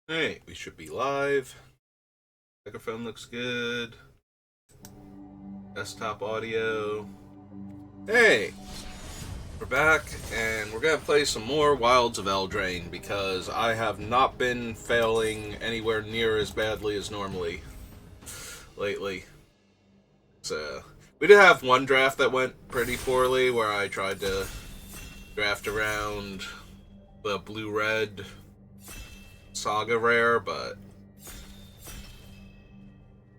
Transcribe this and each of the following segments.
Alright, we should be live. Microphone looks good. Desktop audio. Hey! We're back, and we're gonna play some more Wilds of Eldraine, because I have not been failing anywhere near as badly as normally lately. So, we did have one draft that went pretty poorly, where I tried to draft around the blue-red Saga rare, but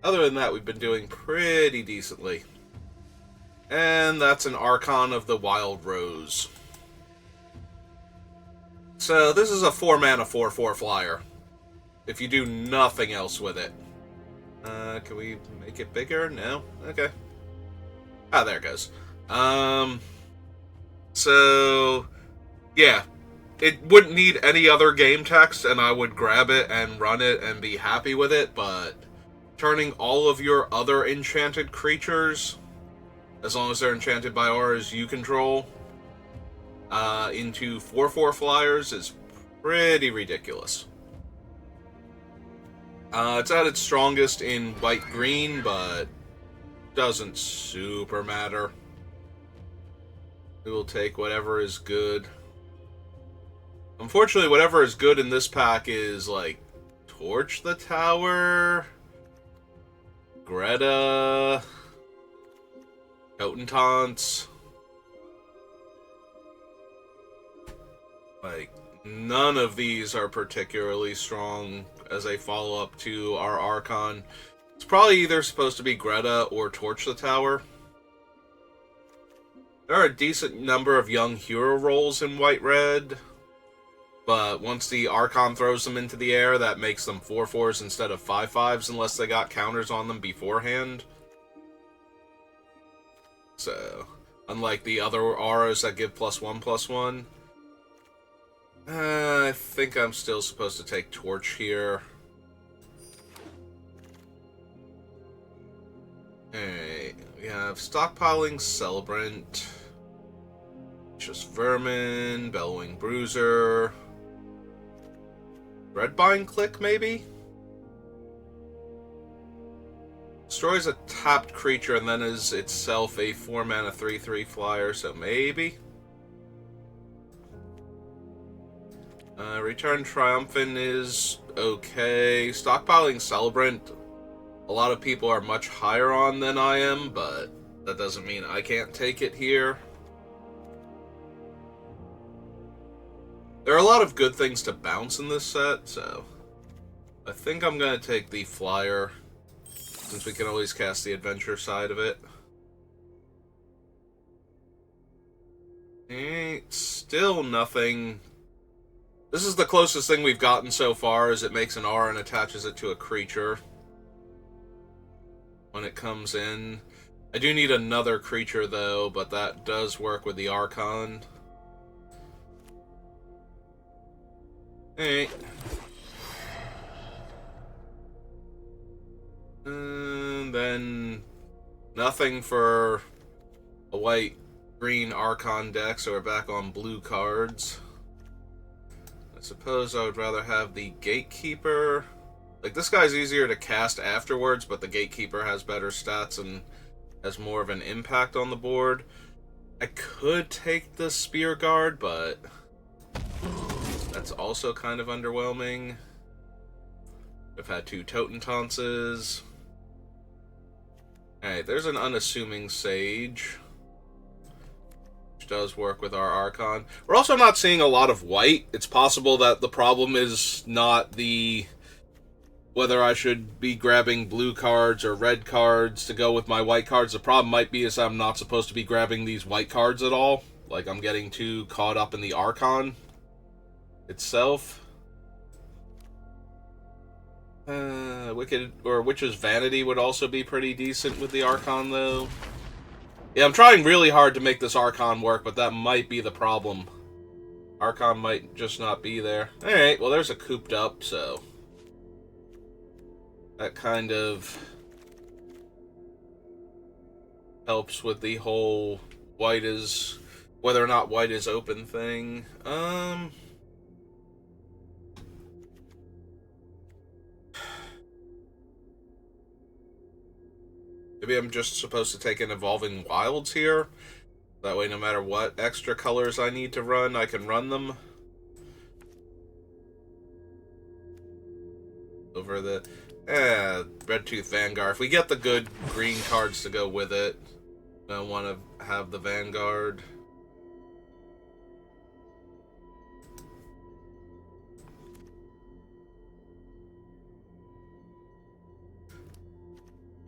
other than that, we've been doing pretty decently. And that's an Archon of the Wild Rose. So this is a 4-mana 4/4 flyer. If you do nothing else with it. Can we make it bigger? No? Okay. Ah, there it goes. So, yeah. It wouldn't need any other game text, and I would grab it and run it and be happy with it, but turning all of your other enchanted creatures, as long as they're enchanted by auras you control, into 4/4 flyers is pretty ridiculous. It's at its strongest in white-green, but doesn't super matter. We will take whatever is good. Unfortunately, whatever is good in this pack is, like, Torch the Tower, Greta, Jotun. Like, none of these are particularly strong as a follow-up to our Archon. It's probably either supposed to be Greta or Torch the Tower. There are a decent number of young hero rolls in white-red, but once the Archon throws them into the air, that makes them 4/4s instead of 5/5s unless they got counters on them beforehand. So, unlike the other auras that give +1/+1, I think I'm still supposed to take Torch here. Alright, we have Stockpiling Celebrant, Just Vermin, Bellowing Bruiser, Redbind Click, maybe? Destroys a tapped creature and then is itself a 4-mana 3/3 flyer, so maybe? Return Triumphant is okay. Stockpiling Celebrant, a lot of people are much higher on than I am, but that doesn't mean I can't take it here. There are a lot of good things to bounce in this set, so I think I'm going to take the flyer, since we can always cast the adventure side of it. Still nothing. This is the closest thing we've gotten so far, is it makes an aura and attaches it to a creature when it comes in. I do need another creature, though, but that does work with the Archon. Alright. And then nothing for a white-green Archon deck, so we're back on blue cards. I suppose I would rather have the Gatekeeper. Like, this guy's easier to cast afterwards, but the Gatekeeper has better stats and has more of an impact on the board. I could take the Spear Guard, but that's also kind of underwhelming. I've had 2 Totentances. Alright, there's an Unassuming Sage, which does work with our Archon. We're also not seeing a lot of white. It's possible that the problem is not the whether I should be grabbing blue cards or red cards to go with my white cards. The problem might be is I'm not supposed to be grabbing these white cards at all. Like, I'm getting too caught up in the Archon itself. Witch's Vanity would also be pretty decent with the Archon, though. Yeah, I'm trying really hard to make this Archon work, but that might be the problem. Archon might just not be there. Alright, well, there's a Cooped Up, so that kind of helps with the whole white is whether or not white is open thing. Maybe I'm just supposed to take in Evolving Wilds here. That way, no matter what extra colors I need to run, I can run them. Over the... Redtooth Vanguard. If we get the good green cards to go with it, I want to have the Vanguard.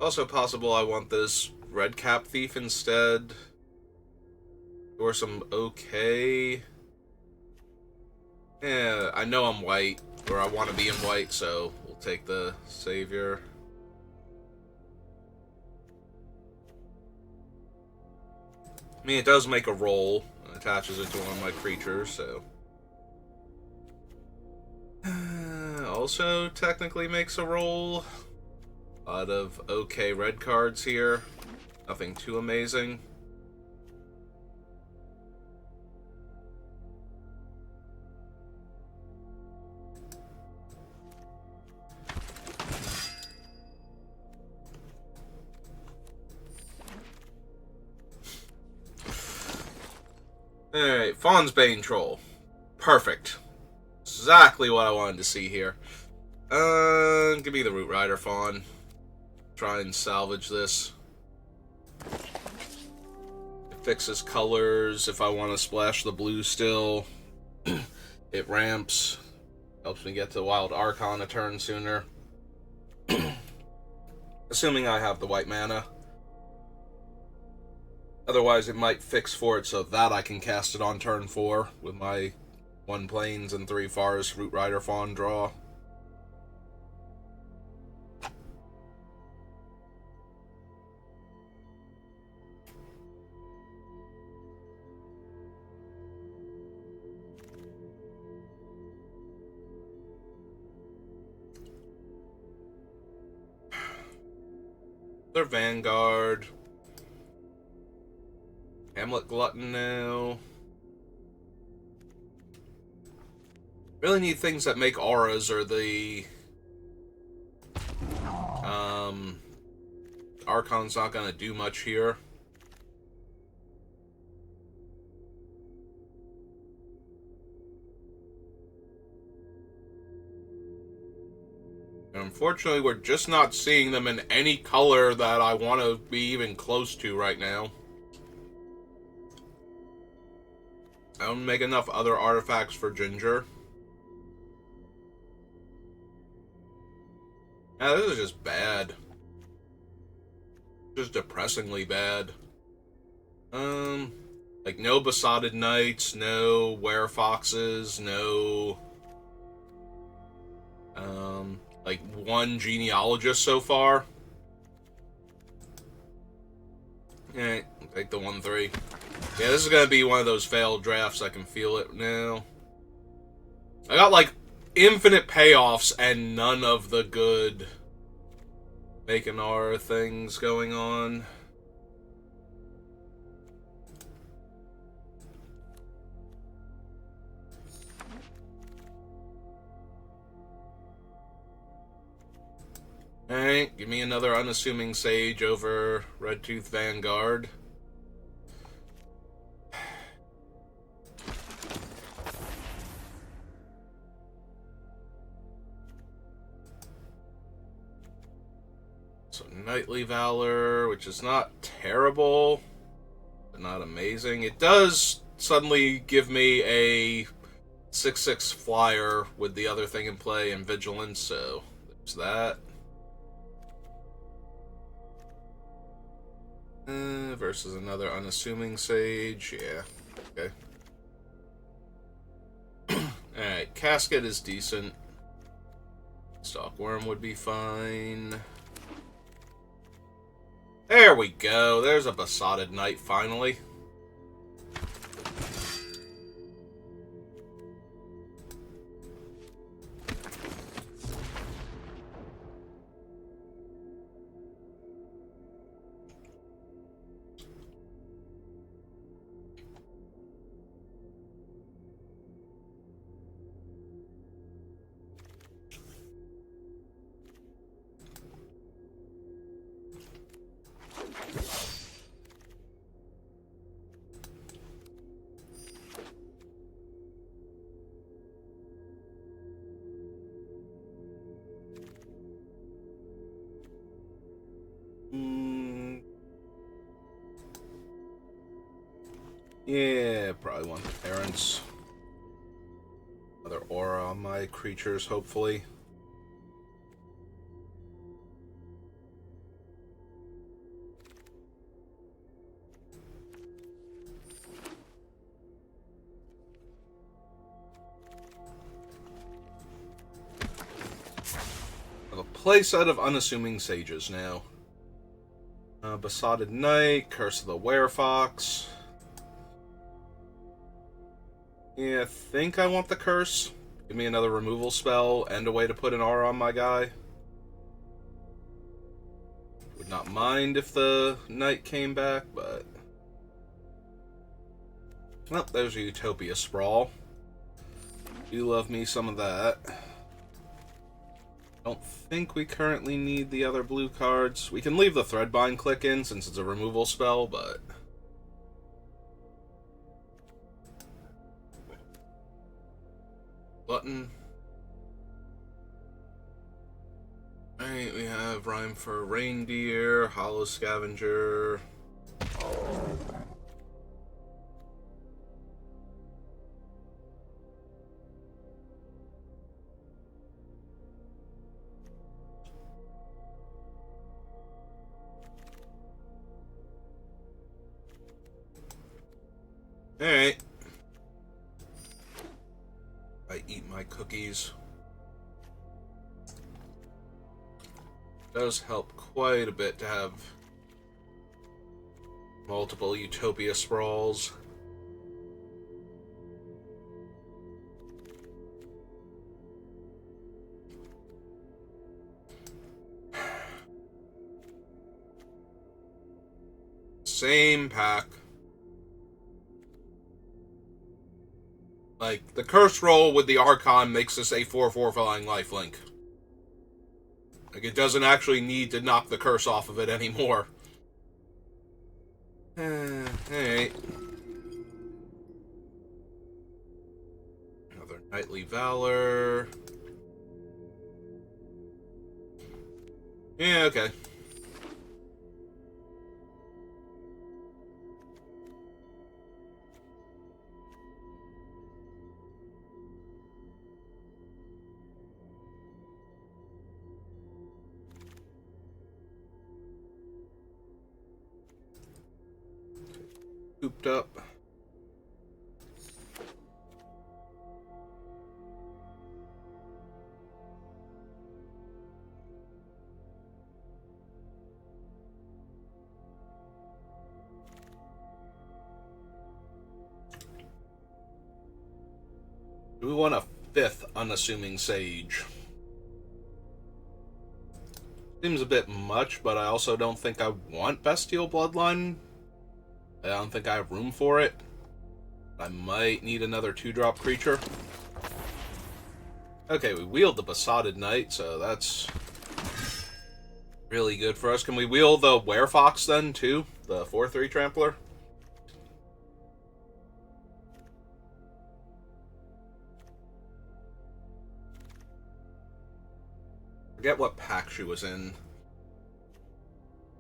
Also possible I want this Red Cap Thief instead. Or some okay. Yeah, I know I'm white, or I want to be in white, so we'll take the Savior. I mean, it does make a roll, and attaches it to one of my creatures, so... Also, technically makes a roll. A lot of okay red cards here. Nothing too amazing. Alright, Fawn's Bane Troll. Perfect. Exactly what I wanted to see here. Give me the Root Rider Fawn. Try and salvage this. It fixes colors if I want to splash the blue still. It ramps. Helps me get to Wild Archon a turn sooner. Assuming I have the white mana. Otherwise, it might fix for it so that I can cast it on turn 4 with my 1 Plains and 3 Forest Root Rider Fawn draw. Their Vanguard. Hamlet Glutton now. Really need things that make auras, or the Archon's not gonna do much here. And unfortunately, we're just not seeing them in any color that I want to be even close to right now. I don't make enough other artifacts for Ginger. Yeah, this is just bad. Just depressingly bad. Like no Besotted Knights, no Werefoxes, no... like 1 Genealogist so far. Alright, take the 1/3. Yeah, this is gonna be one of those failed drafts. I can feel it now. I got like infinite payoffs and none of the good make an R things going on. Alright, give me another unassuming Sage over Redtooth Vanguard. So Knightly Valor, which is not terrible, but not amazing. It does suddenly give me a 6/6 flyer with the other thing in play and Vigilance, so there's that. Versus another unassuming Sage, yeah, okay. Alright, Casket is decent. Stalkworm would be fine. There we go, there's a Besotted Knight finally. Yeah, probably want the parents. Another aura on my creatures, hopefully. I have a playset of unassuming sages now. Besotted Knight, Curse of the Werefox. Yeah, I think I want the curse. Give me another removal spell and a way to put an aura on my guy. Would not mind if the knight came back, but... Well, there's a Utopia Sprawl. Do love me some of that. Don't think we currently need the other blue cards. We can leave the Threadbind click in since it's a removal spell, but... Button. Alright, we have Rhyme for Reindeer, Hollow Scavenger. Alright. I eat my cookies. Does help quite a bit to have multiple Utopia Sprawls. Same pack. Like, the curse roll with the Archon makes this a 4/4 flying lifelink. Like, it doesn't actually need to knock the curse off of it anymore. Alright. Another Knightly Valor. Yeah, okay. Cooped up. Do we want a 5th unassuming sage? Seems a bit much, but I also don't think I want Bestial Bloodline. I don't think I have room for it. I might need another 2-drop creature. Okay, we wield the Besotted Knight, so that's really good for us. Can we wield the Werefox then, too? The 4/3 Trampler? Forget what pack she was in.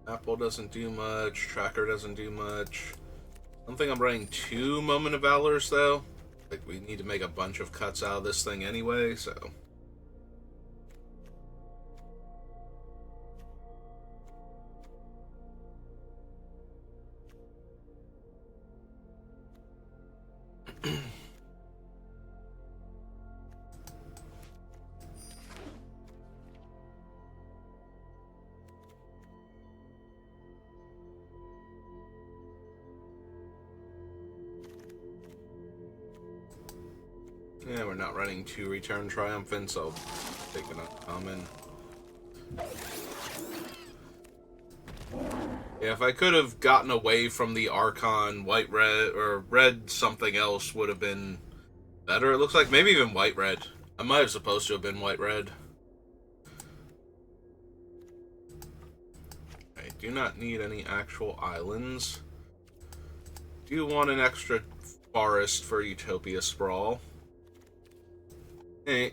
Apple doesn't do much. Tracker doesn't do much. I don't think I'm running 2 Moment of Valors, though. Like, we need to make a bunch of cuts out of this thing anyway, so... Yeah, we're not running 2 Return Triumphant, so I'll take an uncommon. Yeah, if I could have gotten away from the Archon, white-red, or red something else would have been better. It looks like maybe even white-red. I might have supposed to have been white-red. I do not need any actual islands. Do want an extra forest for Utopia Sprawl. Hey.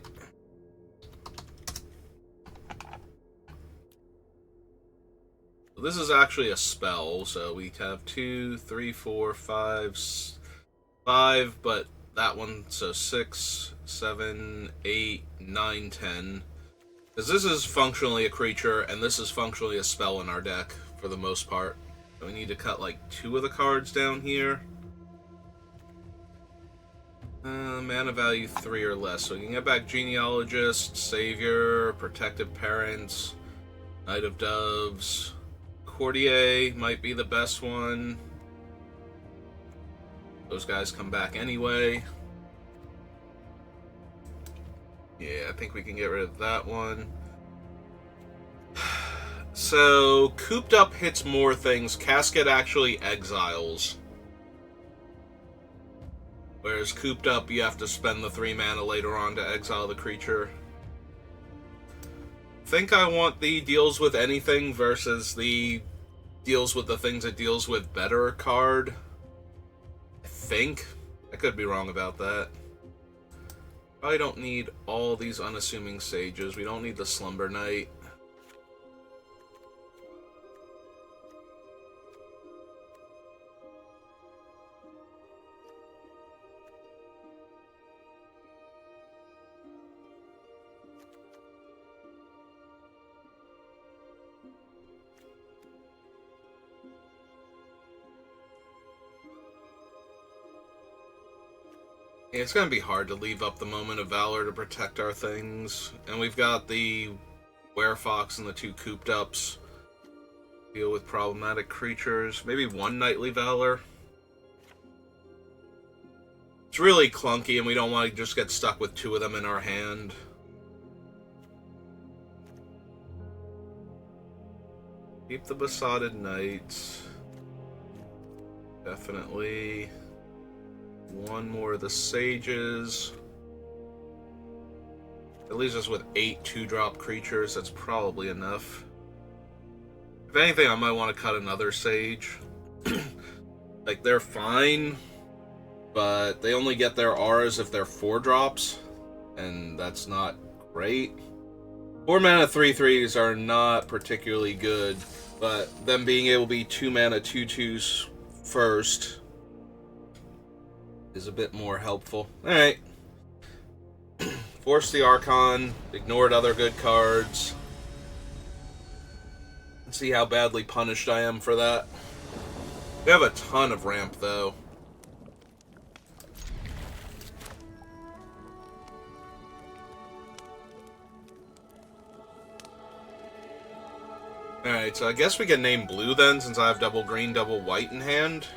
This is actually a spell, so we have 2, 3, 4, 5, 5, but that one, so 6, 7, 8, 9, 10. Because this is functionally a creature, and this is functionally a spell in our deck, for the most part. So we need to cut, like, 2 of the cards down here. Mana value 3 or less. So we can get back Genealogist, Savior, Protective Parents, Knight of Doves. Courtier might be the best one. Those guys come back anyway. Yeah, I think we can get rid of that one. So, Cooped Up hits more things. Casket actually exiles. Whereas Cooped Up, you have to spend the 3 mana later on to exile the creature. I think I want the deals with anything versus the deals with the things it deals with better card. I think. I could be wrong about that. Probably don't need all these unassuming sages. We don't need the Slumber Knight. Yeah, it's going to be hard to leave up the Moment of Valor to protect our things. And we've got the Werefox and the 2 Cooped Ups. Deal with problematic creatures. Maybe 1 Knightly Valor. It's really clunky and we don't want to just get stuck with 2 of them in our hand. Keep the Besotted Knights. Definitely. 1 more of the Sages. It leaves us with 8 2-drop creatures. That's probably enough. If anything, I might want to cut another Sage. Like, they're fine, but they only get their auras if they're 4-drops, and that's not great. 4 mana 3/3s are not particularly good, but them being able to be 2 mana 2/2s first is a bit more helpful. Alright. Force the Archon. Ignored other good cards. Let's see how badly punished I am for that. We have a ton of ramp, though. Alright, so I guess we can name blue then, since I have double green, double white in hand.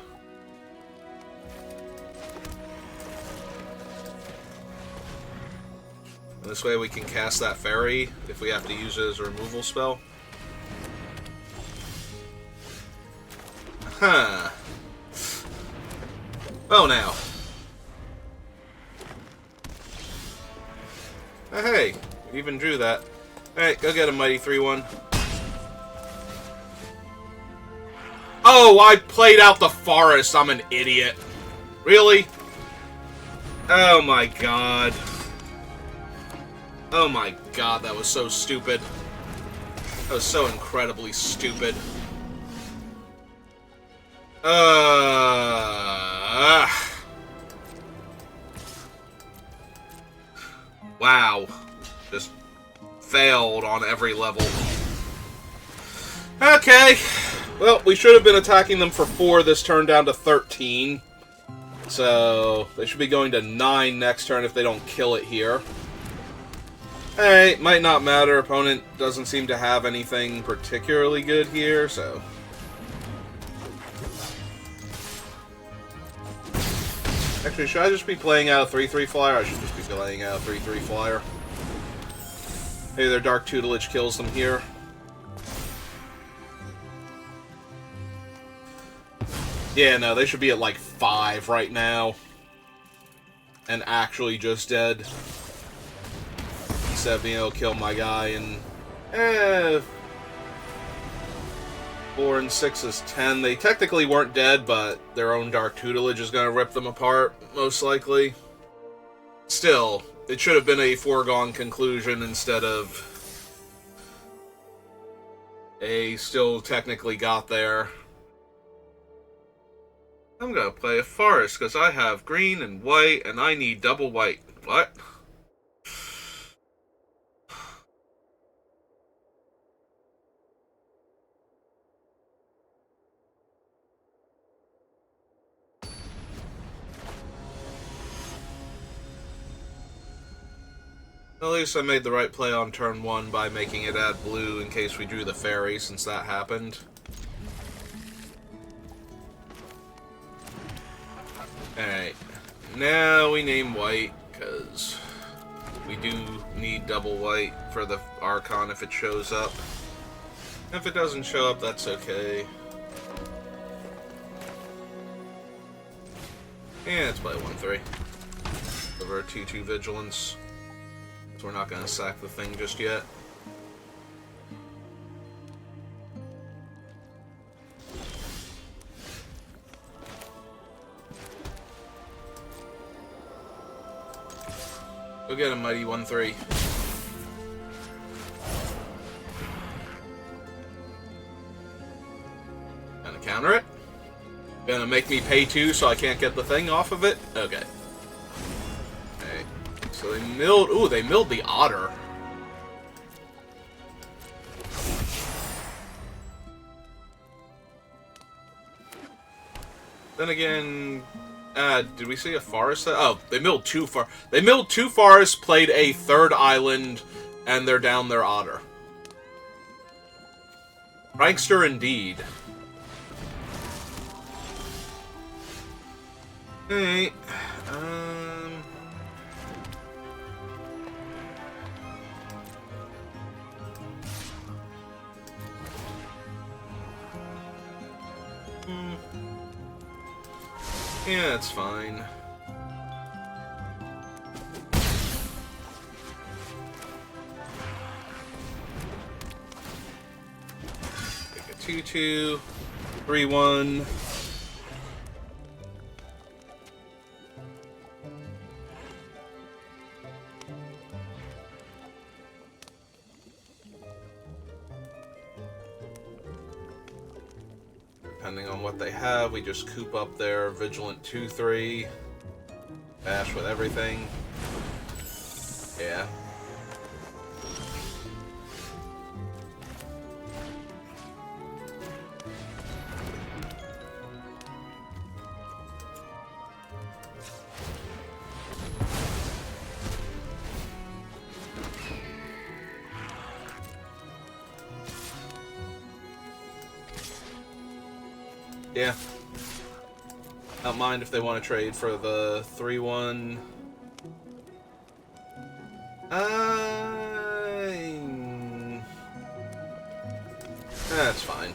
This way we can cast that fairy if we have to use it as a removal spell. Huh. Oh, now. Oh, hey, we even drew that. Alright, go get a Mighty 3/1. Oh, I played out the forest. I'm an idiot. Really? Oh my god. Oh my god, that was so stupid. That was so incredibly stupid. Wow. Just failed on every level. Okay. Well, we should have been attacking them for 4 this turn down to 13. So, they should be going to 9 next turn if they don't kill it here. Hey, might not matter. Opponent doesn't seem to have anything particularly good here, so... Actually, should I just be playing out a 3/3 flyer? I should just be playing out a 3/3 flyer. Maybe their Dark Tutelage kills them here. Yeah, no, they should be at like 5 right now. And actually just dead. Instead of being able to kill my guy and... 4 and 6 is 10. They technically weren't dead, but their own Dark Tutelage is going to rip them apart, most likely. Still, it should have been a foregone conclusion instead of... a still technically got there. I'm gonna play a forest because I have green and white and I need double white. What? At least I made the right play on turn 1 by making it add blue in case we drew the fairy, since that happened. Alright, now we name white, because we do need double white for the Archon if it shows up. If it doesn't show up, that's okay. Yeah, let's play 1-3. Over 2-2 Vigilance. So we're not going to sack the thing just yet. Go get a mighty 1-3. Gonna counter it. Gonna make me pay 2 so I can't get the thing off of it? Okay. Okay. So they milled... Ooh, they milled the otter. Then again... did we see a forest? Oh, they milled 2 They milled 2 forests, played a 3rd island, and they're down their otter. Prankster indeed. Alright. Yeah, it's fine. Take a 2-2, 3-1. Depending on what they have, we just coop up their Vigilant 2-3. Bash with everything. Yeah. Yeah. Don't mind if they want to trade for the 3-1. That's fine.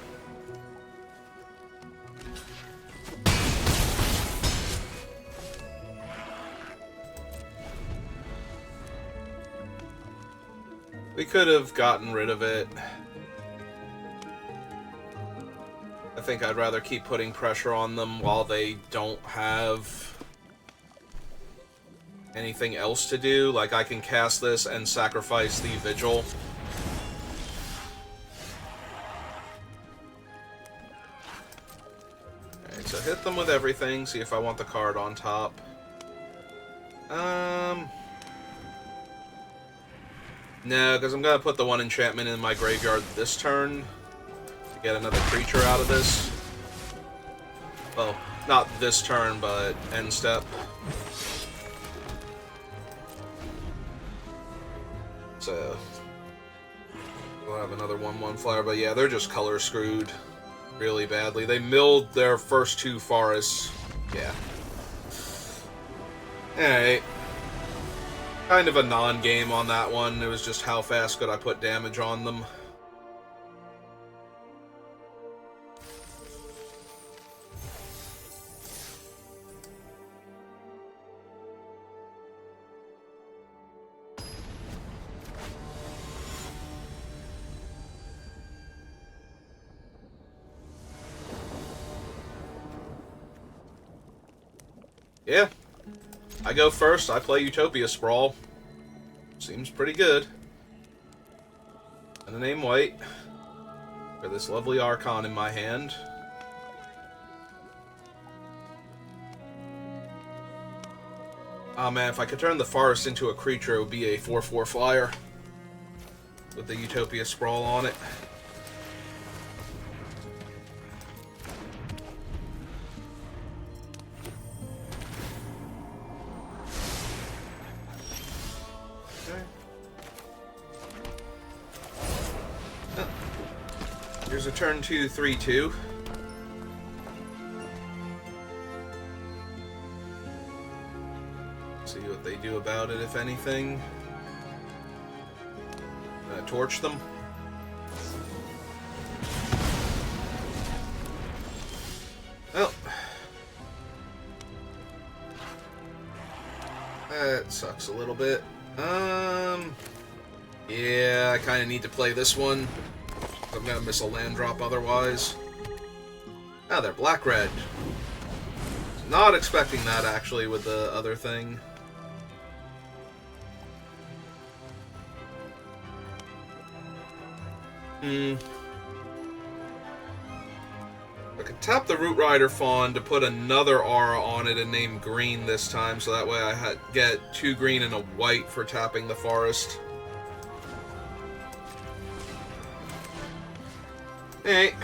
We could have gotten rid of it. I think I'd rather keep putting pressure on them while they don't have anything else to do. Like, I can cast this and sacrifice the Vigil. Alright, so hit them with everything, see if I want the card on top. No, because I'm going to put the 1 enchantment in my graveyard this turn. Get another creature out of this. Well, not this turn, but end step. So we'll have another 1/1 flyer, but yeah, they're just color screwed really badly. They milled their first 2 forests. Yeah. Alright. Kind of a non-game on that one. It was just how fast could I put damage on them. Yeah. I go first. I play Utopia Sprawl. Seems pretty good. And a name white. For this lovely Archon in my hand. Oh man, if I could turn the forest into a creature, it would be a 4/4 flyer with the Utopia Sprawl on it. Here's a turn 2, 3/2. See what they do about it, if anything. Torch them. Oh. That sucks a little bit. Yeah, I kind of need to play this one. I'm gonna miss a land drop otherwise. Ah, they're black-red. Not expecting that, actually, with the other thing. I could tap the Root Rider Fawn to put another aura on it and name green this time, so that way I get 2 green and a white for tapping the forest. Hey.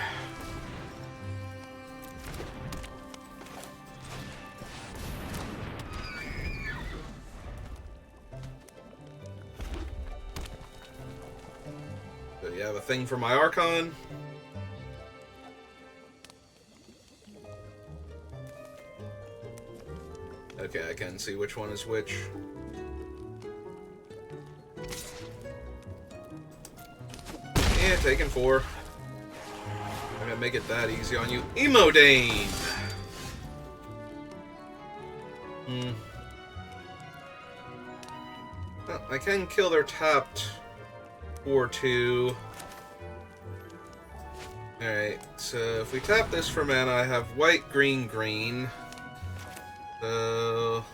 So you have a thing for my Archon. Okay, I can see which one is which. Yeah, taking 4. I'm gonna make it that easy on you. Eldraine! Well, I can kill their tapped 4/2. Alright, so if we tap this for mana, I have white, green, green. So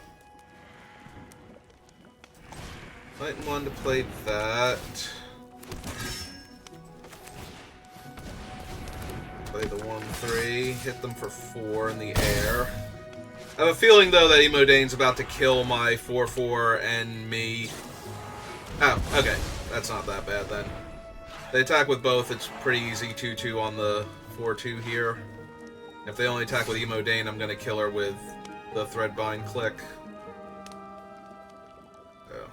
might want to play that. Play the 1/3, hit them for 4 in the air. I have a feeling though that Eldraine's about to kill my 4/4 and me. Oh, okay. That's not that bad then. They attack with both, it's pretty easy 2/2 on the 4/2 here. If they only attack with Eldraine, I'm gonna kill her with the Threadbind click. So.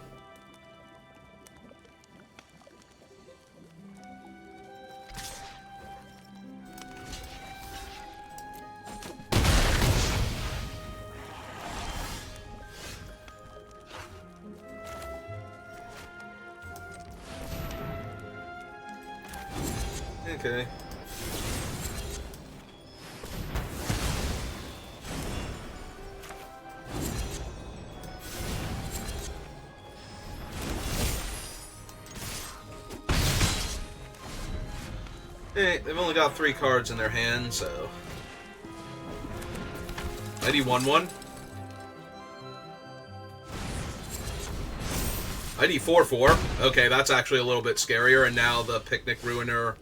Okay. Hey, they've only got 3 cards in their hand, so... Mighty 1/1. Mighty 4/4. Okay, that's actually a little bit scarier, and now the Picnic Ruiner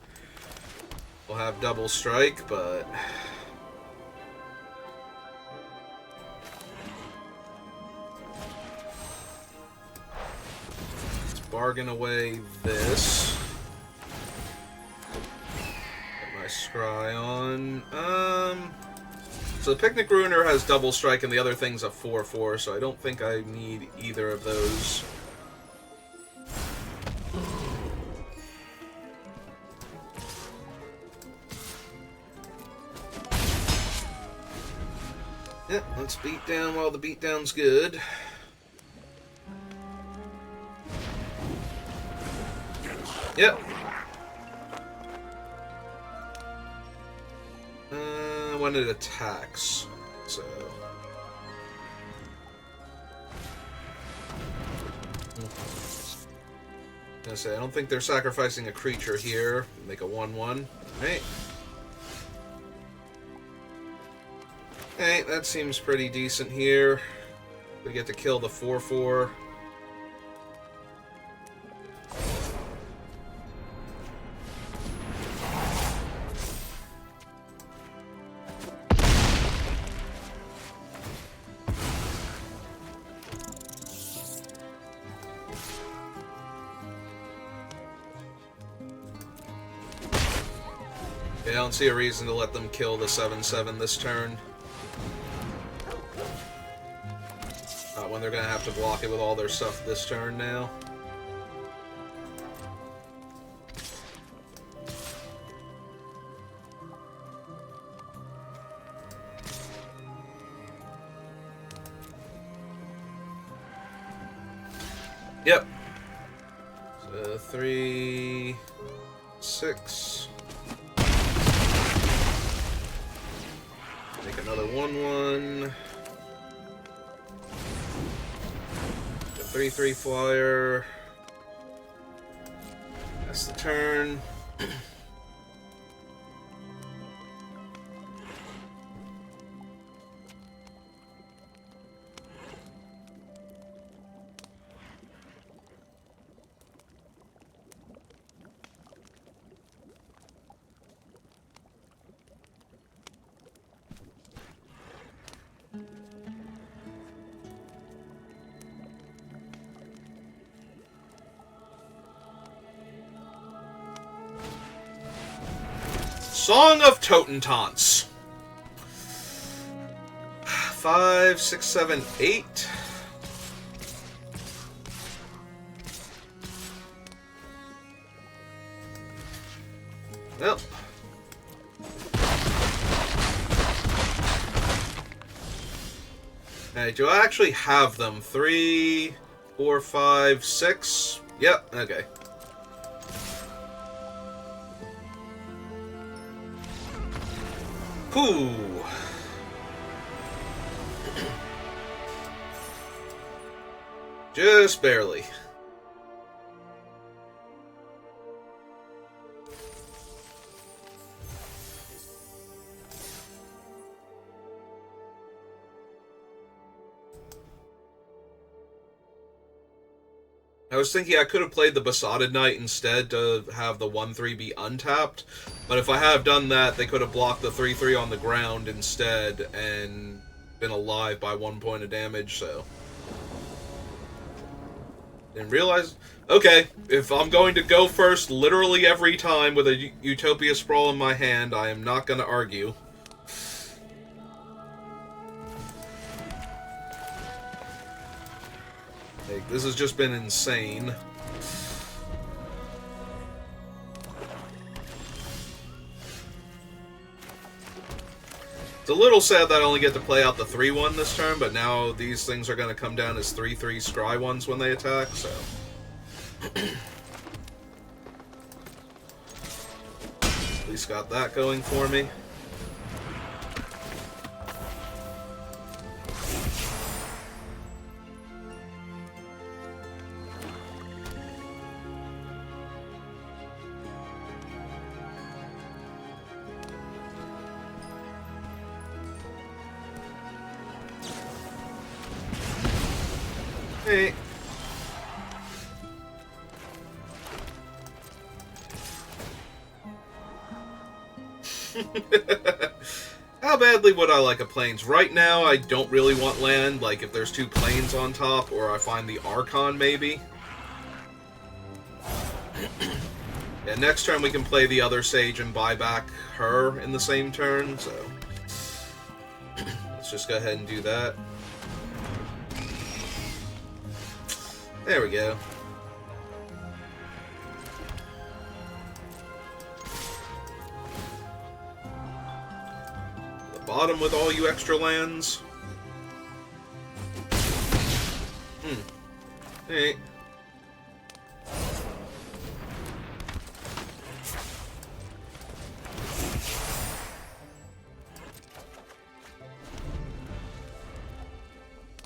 will have double strike, but... Let's bargain away this. Scry on. So the Picnic Ruiner has double strike and the other thing's a 4/4, so I don't think I need either of those. Yep, let's beat down while the beatdown's good. Yep. When it attacks, so... I say, I don't think they're sacrificing a creature here. Make a 1/1. Right. Hey, that seems pretty decent here. We get to kill the 4/4. I don't see a reason to let them kill the 7/7 this turn. Not when they're gonna have to block it with all their stuff this turn now. Yep. So 3, 6. Make another 1/1. The 3/3 flyer. That's the turn. Song of Totentance. 5, 6, 7, 8. Well. Hey, do I actually have them? 3, 4, 5, 6? Yep, okay. Whew. Just barely. I was thinking I could have played the Besotted Knight instead to have the 1/3 be untapped, but if I had done that, they could have blocked the 3/3 on the ground instead and been alive by 1 point of damage, so... Didn't realize... Okay, if I'm going to go first literally every time with a Utopia Sprawl in my hand, I am not going to argue. Like, this has just been insane. It's a little sad that I only get to play out the 3/1 this turn, but now these things are going to come down as 3/3 scry ones when they attack, so... At least got that going for me. Hey. How badly would I like a plains? Right now, I don't really want land, like if there's 2 plains on top, or I find the Archon, maybe. Yeah, next turn we can play the other Sage and buy back her in the same turn, so... Let's just go ahead and do that. There we go. The bottom with all you extra lands. Hey.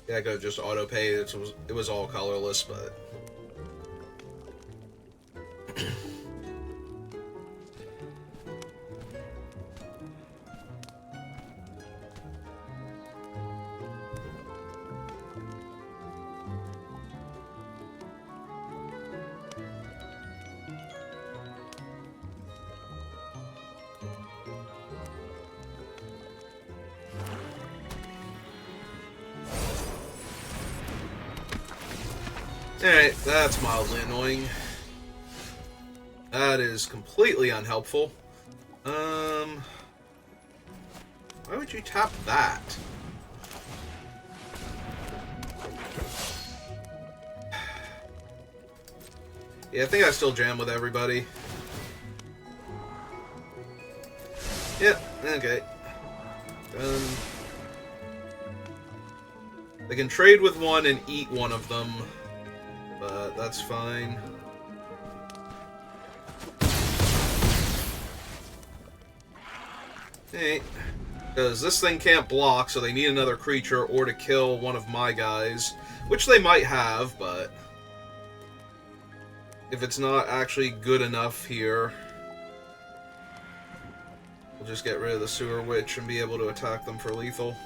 Yeah, I could just auto-pay. It was all colorless, but... Alright, that's mildly annoying. That is completely unhelpful. Why would you tap that? Yeah, I think I still jam with everybody. Yep, okay. Done. They can trade with one and eat one of them, but that's fine. Hey, because this thing can't block, so they need another creature or to kill one of my guys, which they might have, but if it's not actually good enough here, we'll just get rid of the Sewer Witch and be able to attack them for lethal.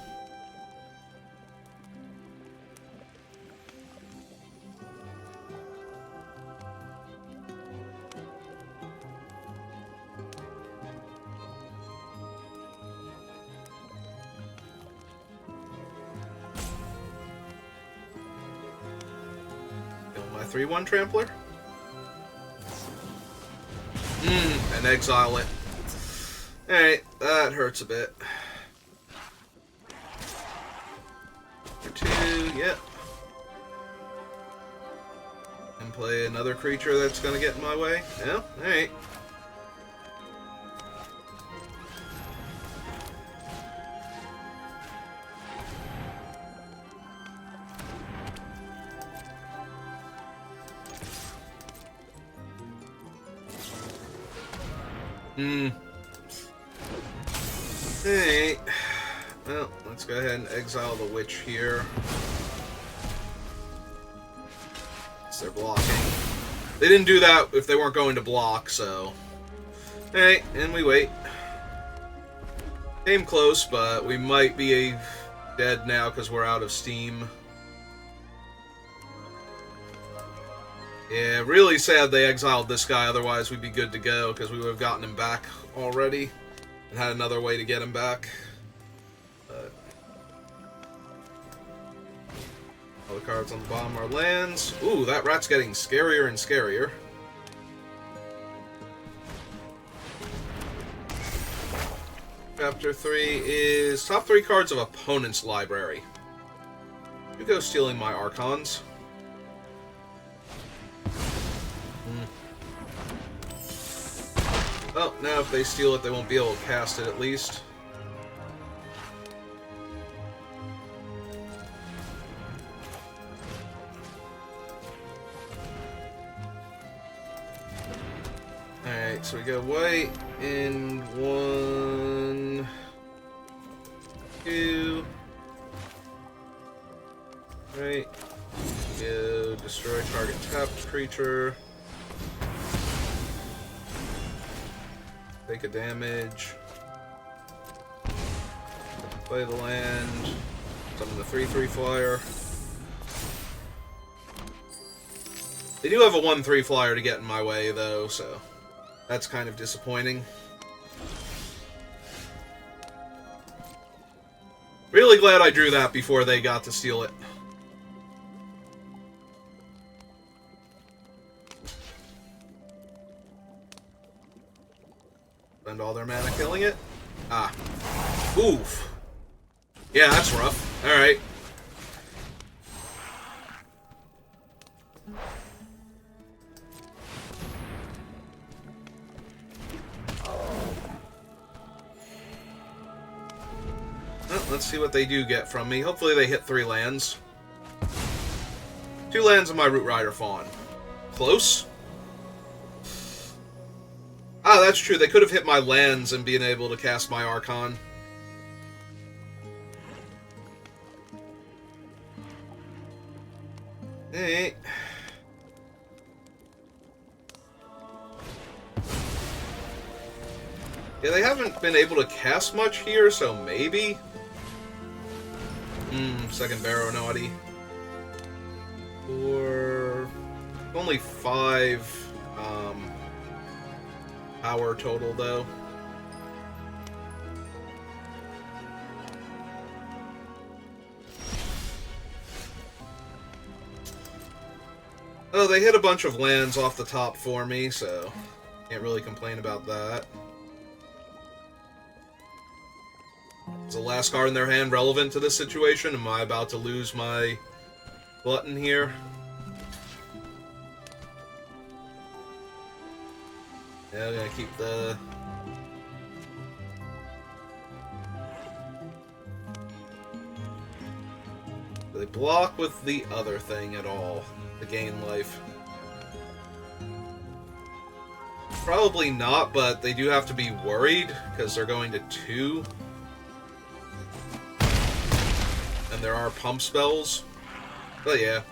Kill my 3/1 Trampler. And exile it. Alright, that hurts a bit. For 2, yep. And play another creature that's gonna get in my way. No? Alright. Hey, well, let's go ahead and exile the witch here. They're blocking. They didn't do that if they weren't going to block, so... Hey, and we wait. Came close, but we might be dead now because we're out of steam. Yeah, really sad they exiled this guy, otherwise we'd be good to go, because we would have gotten him back already, and had another way to get him back. But all the cards on the bottom are lands. Ooh, that rat's getting scarier and scarier. Chapter 3 is top 3 cards of opponent's library. You go stealing my Archons. Oh, now if they steal it, they won't be able to cast it, at least. Alright, so we go white in 1, 2. Right. Go destroy target tapped creature. Take a damage. Play the land. Summon the 3/3 flyer. They do have a 1/3 flyer to get in my way, though, so that's kind of disappointing. Really glad I drew that before they got to steal it. Spend all their mana killing it? Ah. Oof. Yeah, that's rough. Alright. Well, let's see what they do get from me. Hopefully they hit 3 lands. 2 lands of my Root Rider Fawn. Close? Ah, that's true. They could have hit my lands and been able to cast my Archon. Hey. Yeah, they haven't been able to cast much here, so maybe? Second Barrow Naughty. Or... only 5, power total, though. Oh, they hit a bunch of lands off the top for me, so can't really complain about that. Is the last card in their hand relevant to this situation? Am I about to lose my button here? Yeah, I'm gonna keep the... Do they block with the other thing at all? To gain life? Probably not, but they do have to be worried, because they're going to 2. And there are pump spells. But yeah.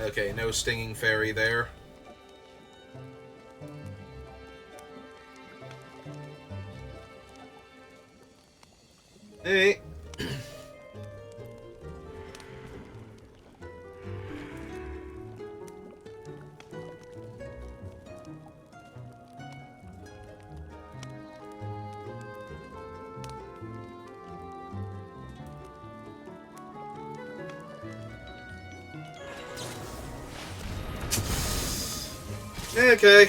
Okay, no Stinging Fairy there. Hey. Okay.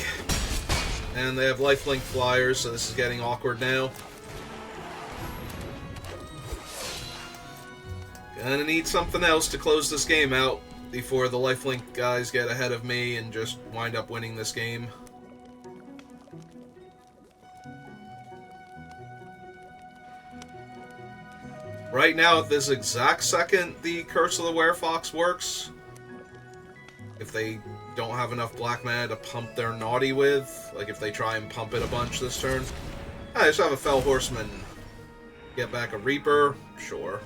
And they have lifelink flyers, so this is getting awkward now. Gonna need something else to close this game out before the lifelink guys get ahead of me and just wind up winning this game. Right now, at this exact second, the Curse of the Werefox works. If they don't have enough black mana to pump their naughty with, like if they try and pump it a bunch this turn. I just have a Fell Horseman. Get back a Reaper? Sure.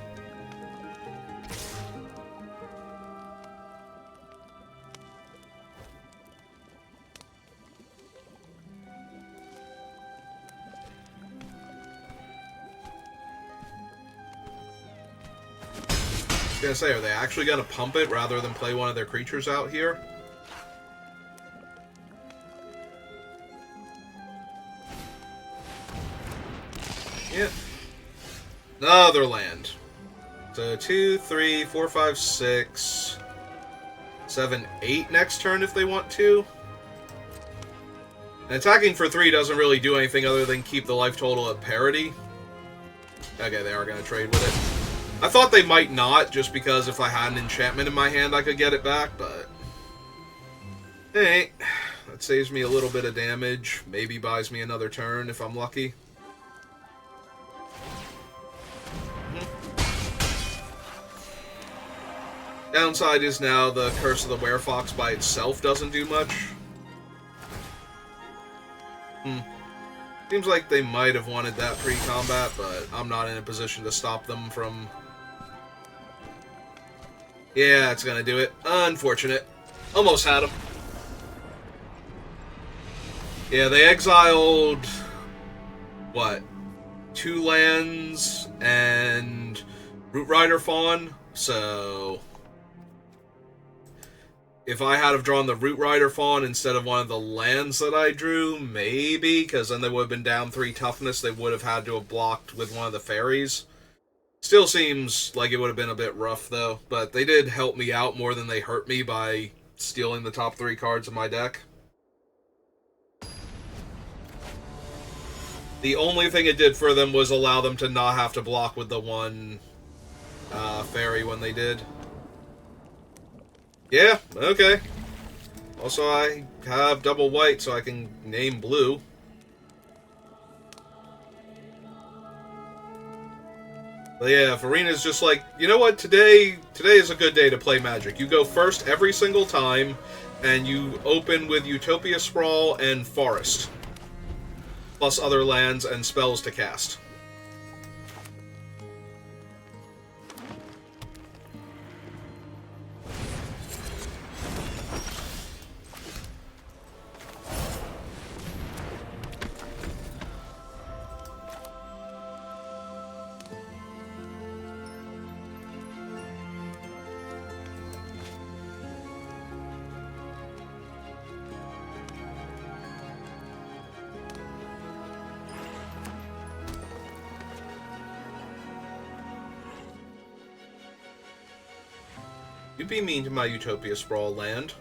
I was gonna say, are they actually gonna pump it rather than play one of their creatures out here? Yeah. Another land. So 2, 3, 4, 5, 6, 7, 8 next turn if they want to. And attacking for 3 doesn't really do anything other than keep the life total at parity. Okay, they are going to trade with it. I thought they might not, just because if I had an enchantment in my hand I could get it back, but... Hey, that saves me a little bit of damage. Maybe buys me another turn if I'm lucky. Downside is now the Curse of the Werefox by itself doesn't do much. Seems like they might have wanted that pre-combat, but I'm not in a position to stop them from... Yeah, it's gonna do it. Unfortunate. Almost had him. Yeah, they exiled... what? 2 lands and Root Rider Fawn, so... If I had have drawn the Root Rider Fawn instead of one of the lands that I drew, maybe, because then they would have been down 3 toughness, they would have had to have blocked with one of the fairies. Still seems like it would have been a bit rough, though, but they did help me out more than they hurt me by stealing the top 3 cards of my deck. The only thing it did for them was allow them to not have to block with the one fairy when they did. Yeah, okay. Also, I have double white, so I can name blue. But yeah, if Arena's just like, you know what, today is a good day to play Magic. You go first every single time, and you open with Utopia Sprawl and Forest. Plus other lands and spells to cast. You'd be mean to my Utopia Sprawl land.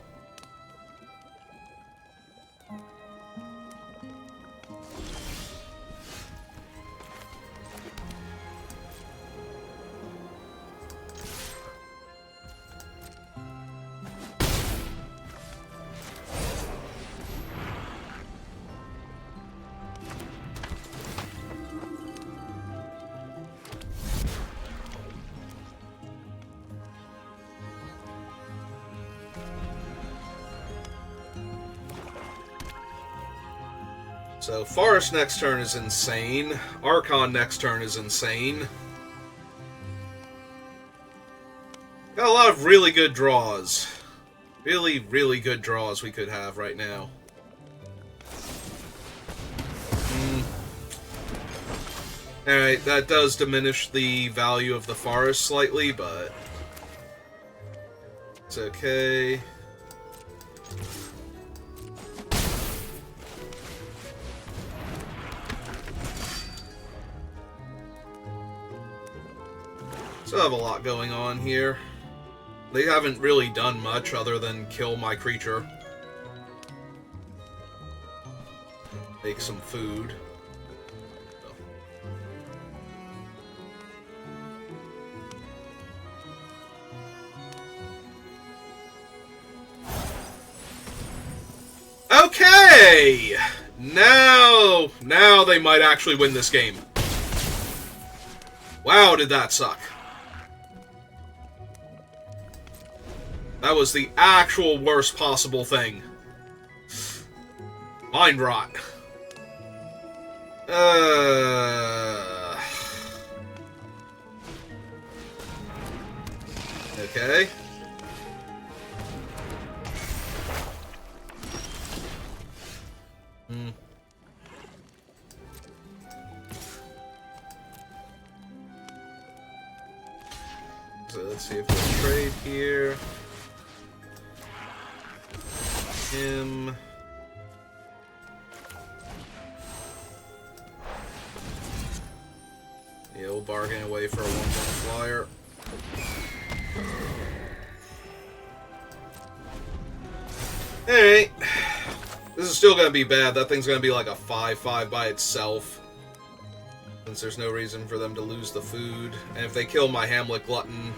So, Forest next turn is insane. Archon next turn is insane. Got a lot of really good draws. Really, really good draws we could have right now. Alright, that does diminish the value of the forest slightly, but it's okay. Still have a lot going on here. They haven't really done much other than kill my creature. Make some food. Okay! Now they might actually win this game. Wow, did that suck. That was the actual worst possible thing. Mind rot. Okay. So let's see if we'll trade here. Him. Yeah, we'll bargain away for a 1/1 flyer. Alright. This is still going to be bad. That thing's going to be like a 5/5 by itself. Since there's no reason for them to lose the food. And if they kill my Hamlet Glutton,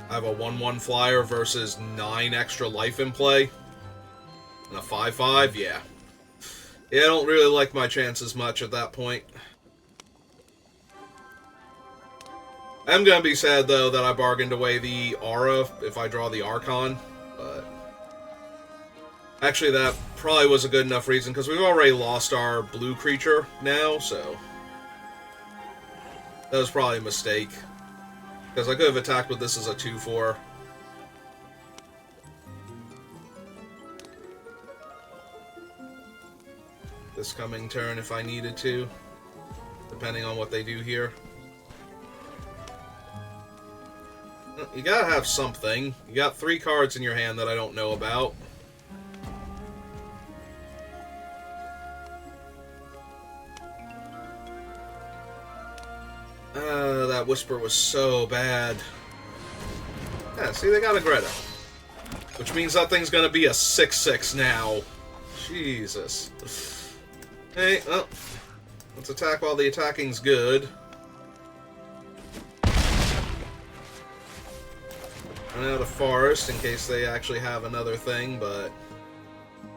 I have a 1/1 flyer versus 9 extra life in play. And a 5/5, yeah. Yeah, I don't really like my chances much at that point. I'm gonna be sad, though, that I bargained away the Aura if I draw the Archon, but actually that probably was a good enough reason, because we've already lost our blue creature now, so that was probably a mistake. Because I could have attacked with this as a 2/4. This coming turn if I needed to, depending on what they do here. You gotta have something. You got 3 cards in your hand that I don't know about. That Whisper was so bad. Yeah, see, they got a Greta. Which means that thing's gonna be a 6/6 now. Jesus. Hey, well, let's attack while the attacking's good. Run out of Forest in case they actually have another thing, but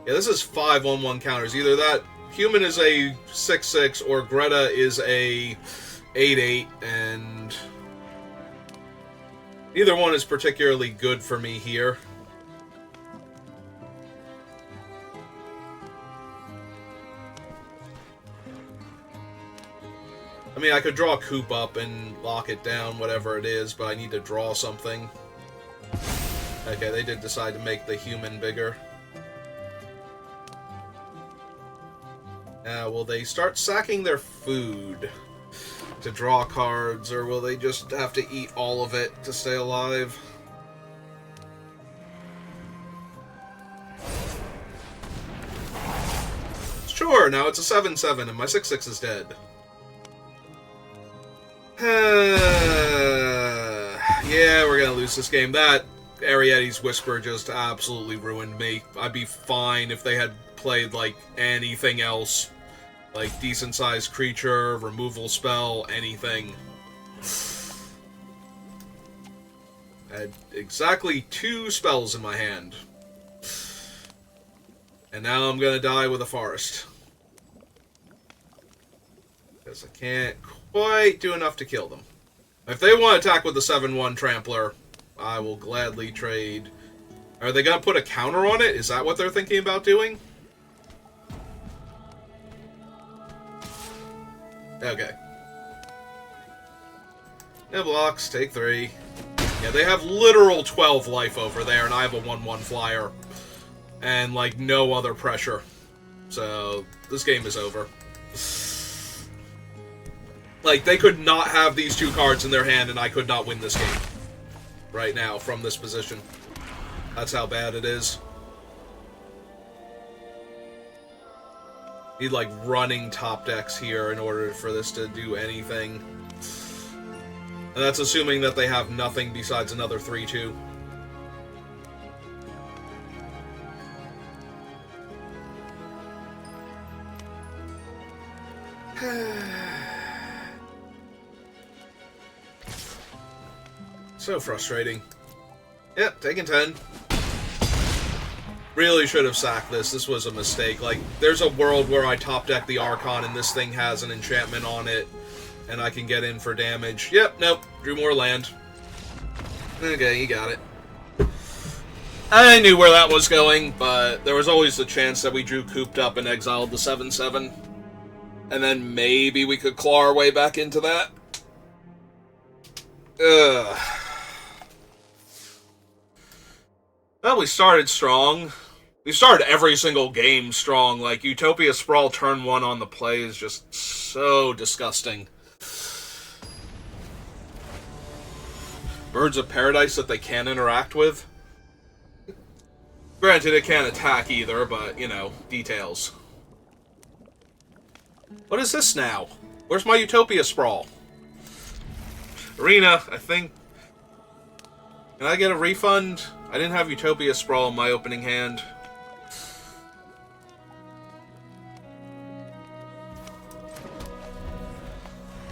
yeah, this is 5 1/1 counters. Either that human is a 6/6 or Greta is a 8/8, and neither one is particularly good for me here. I mean, I could draw a Coop up and lock it down, whatever it is, but I need to draw something. Okay, they did decide to make the human bigger. Will they start sacking their food to draw cards, or will they just have to eat all of it to stay alive? Sure, now it's a 7/7 and my 6/6 is dead. Yeah, we're gonna lose this game. That Arietti's Whisper just absolutely ruined me. I'd be fine if they had played, like, anything else. Like, decent-sized creature, removal spell, anything. I had exactly 2 spells in my hand. And now I'm gonna die with a Forest. Because I can't quite do enough to kill them. If they want to attack with the 7/1 Trampler, I will gladly trade. Are they gonna put a counter on it? Is that what they're thinking about doing? Okay. No blocks, take 3. Yeah, they have literal 12 life over there, and I have a 1/1 flyer. And, like, no other pressure. So, this game is over. Like, they could not have these 2 cards in their hand, and I could not win this game. Right now, from this position. That's how bad it is. Need, like, running top decks here in order for this to do anything. And that's assuming that they have nothing besides another 3/2. So frustrating. Yep, taking 10. Really should have sacked this. This was a mistake. Like, there's a world where I top deck the Archon and this thing has an enchantment on it, and I can get in for damage. Yep, nope. Drew more land. Okay, you got it. I knew where that was going, but there was always the chance that we drew cooped up and exiled the 7/7. And then maybe we could claw our way back into that. Ugh. Well, we started strong. We started every single game strong. Like, Utopia Sprawl turn 1 on the play is just so disgusting. Birds of Paradise that they can't interact with. Granted, it can't attack either, but, you know, details. What is this now? Where's my Utopia Sprawl? Arena, I think. Can I get a refund? I didn't have Utopia Sprawl in my opening hand.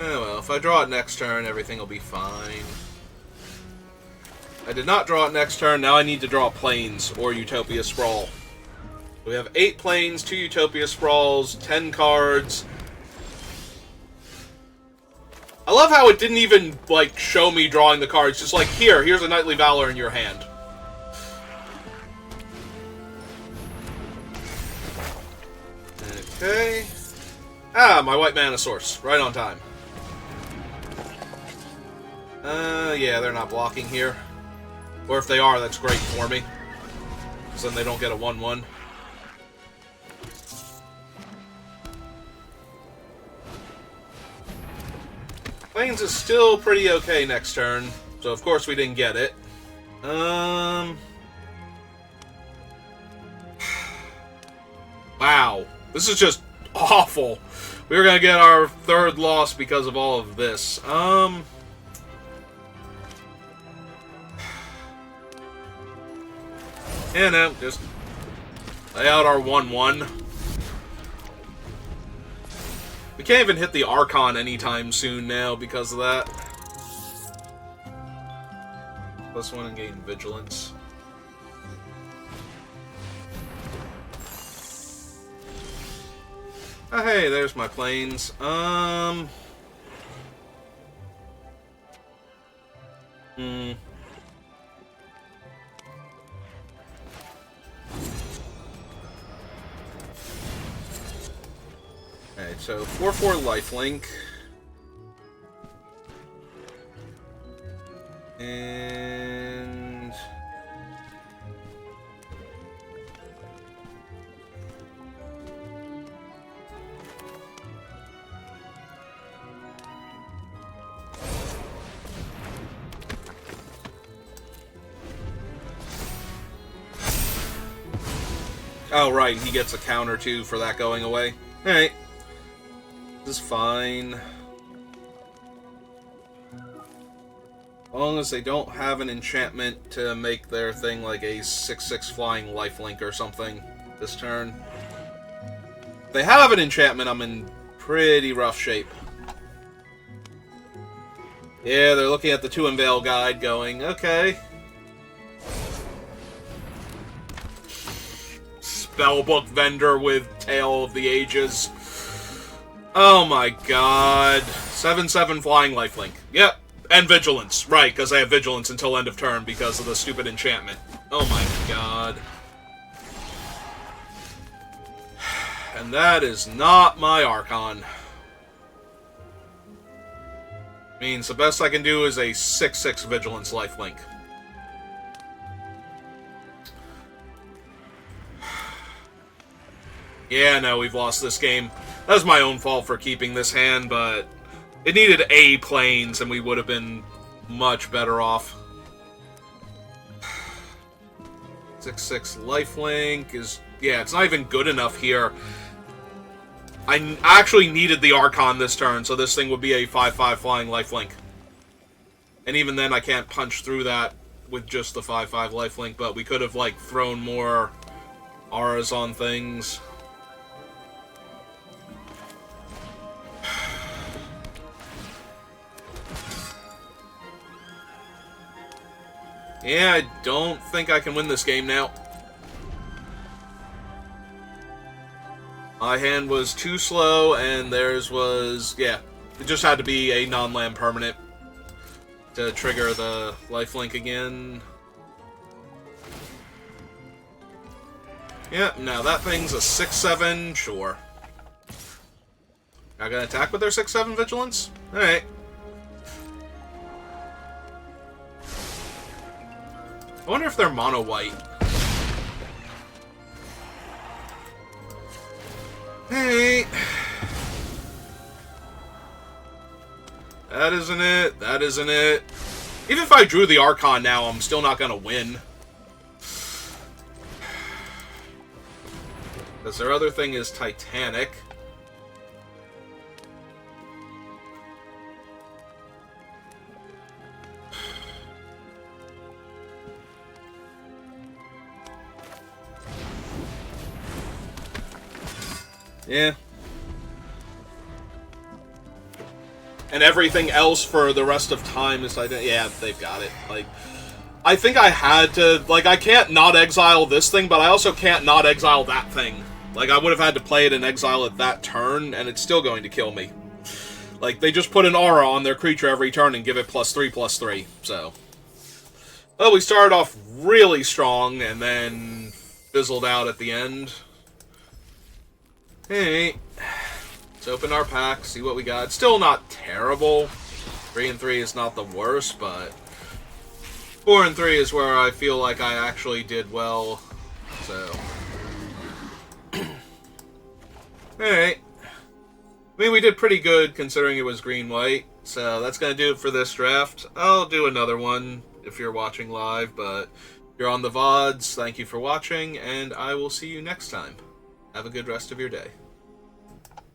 Oh well, if I draw it next turn, everything will be fine. I did not draw it next turn, now I need to draw Plains or Utopia Sprawl. We have 8 Plains, 2 Utopia Sprawls, 10 cards. I love how it didn't even, like, show me drawing the cards. Just like, here's a Knightly Valor in your hand. Okay. Ah, my white mana source. Right on time. Yeah, they're not blocking here. Or if they are, that's great for me. Because then they don't get a 1/1. Plains is still pretty okay next turn. So, of course, we didn't get it. Wow. This is just awful. We were gonna get our 3rd loss because of all of this. Yeah, no, just lay out our 1/1. We can't even hit the Archon anytime soon now because of that. +1 and gain Vigilance. Oh, hey, there's my Plains. Alright, so 4/4 lifelink. And... oh, right, he gets a counter, too, for that going away. Alright. This is fine. As long as they don't have an enchantment to make their thing like a 6/6 flying lifelink or something this turn. If they have an enchantment, I'm in pretty rough shape. Yeah, they're looking at the 2 Unveil guide going, okay. Spellbook vendor with Tale of the Ages. Oh my god. 7/7 flying lifelink. Yep. And Vigilance. Right, because I have Vigilance until end of turn because of the stupid enchantment. Oh my god. And that is not my Archon. Means the best I can do is a 6/6 Vigilance lifelink. Yeah, no, we've lost this game. That was my own fault for keeping this hand, but it needed A planes, and we would have been much better off. 6/6 lifelink is... Yeah, it's not even good enough here. I actually needed the Archon this turn, so this thing would be a 5/5 flying lifelink. And even then, I can't punch through that with just the 5/5 lifelink, but we could have, like, thrown more auras on things. Yeah, I don't think I can win this game now. My hand was too slow, and theirs was... Yeah, it just had to be a non-land permanent to trigger the lifelink again. Yeah, now that thing's a 6/7, sure. Not gonna attack with their 6/7 Vigilance? Alright. I wonder if they're mono-white. Hey! That isn't it. That isn't it. Even if I drew the Archon now, I'm still not gonna win. Because their other thing is Titanic. Yeah. And everything else for the rest of time is like, yeah, they've got it. Like, I think I had to, like, I can't not exile this thing, but I also can't not exile that thing. Like, I would have had to play it in exile at that turn, and it's still going to kill me. Like, they just put an aura on their creature every turn and give it +3/+3, so. Well, we started off really strong, and then fizzled out at the end. Hey, let's open our pack, see what we got. It's still not terrible. 3 and 3 is not the worst, but 4 and 3 is where I feel like I actually did well. So, alright. I mean, we did pretty good considering it was green-white. So that's going to do it for this draft. I'll do another one if you're watching live, but if you're on the VODs, thank you for watching, and I will see you next time. Have a good rest of your day.